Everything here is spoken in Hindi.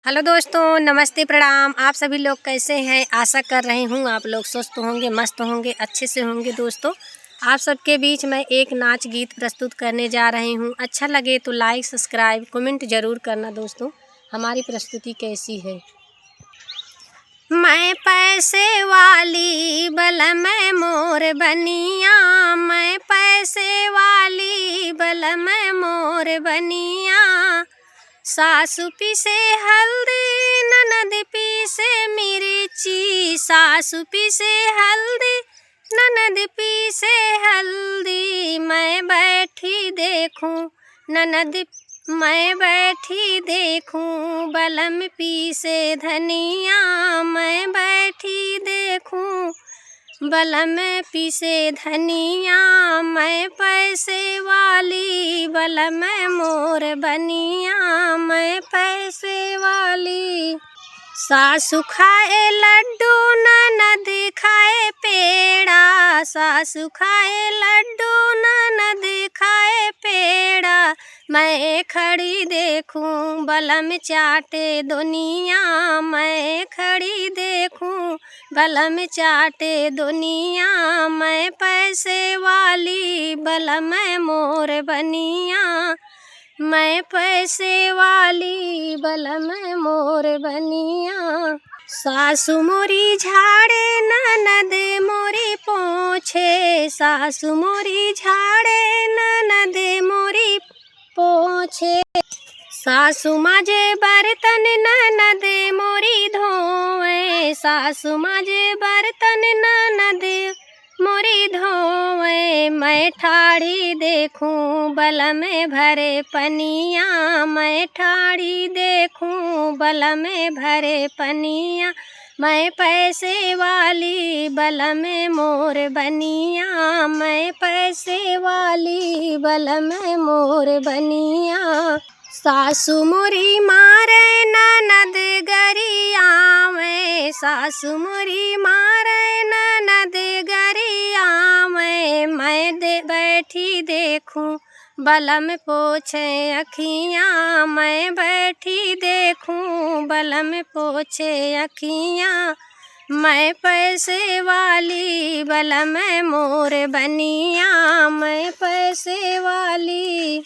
हेलो दोस्तों, नमस्ते, प्रणाम। आप सभी लोग कैसे हैं? आशा कर रही हूँ आप लोग स्वस्थ होंगे, मस्त होंगे, अच्छे से होंगे। दोस्तों, आप सबके बीच मैं एक नाच गीत प्रस्तुत करने जा रही हूँ। अच्छा लगे तो लाइक, सब्सक्राइब, कमेंट ज़रूर करना। दोस्तों, हमारी प्रस्तुति कैसी है? मैं पैसे वाली बलम मोर बनिया, मैं पैसे वाली बलम मोर बनिया। सासु पीसे हल्दी, ननद पीसे मिर्ची, सासु पीसे हल्दी, ननद पीसे हल्दी। मैं बैठी देखूं ननद, मैं बैठी देखूं बलम पीसे धनिया, मैं बैठी देखूं बलम पीसे धनिया। मैं पैसे वाली बलम मोर बनिया, मैं पैसे वाली। सासु खाए लड्डू, ननद खाए पेड़ा, सासु खाए लड्डू, ननद खाए पेड़ा। मैं खड़ी देखूं बलम चाटे दुनिया, मैं खड़ी देखूं बलम चाटे दुनिया। मैं पैसे वाली बलम मोर बनिया, मैं पैसे वाली बलम मोर बनिया। सासु मोरी झाड़े, ननद मोरी पोछे, सासु मोरी झाड़े, ननद मोरी पोछे। सासु माजे बर्तन, ननद मोरी धोवे, सासु माजे बर्तन, ननद मोरी धोवे। मैं ठाड़ी देखूं बलम भरे पनिया, मैं ठाड़ी देखूं बलम भरे पनिया। मैं पैसे वाली बलम मोर बनिया, मैं पैसे वाली बलम मोर बनिया। सासु मोरी मारे, ननद गरियावे, सासु मोरी मारे, ननद गरियावे। मैं बैठी देखूं बलम पोछे अखियाँ, मैं बैठी देखूं बलम पोछे अखियाँ। मैं पैसे वाली बलम मोर बनिया, मैं पैसे वाली।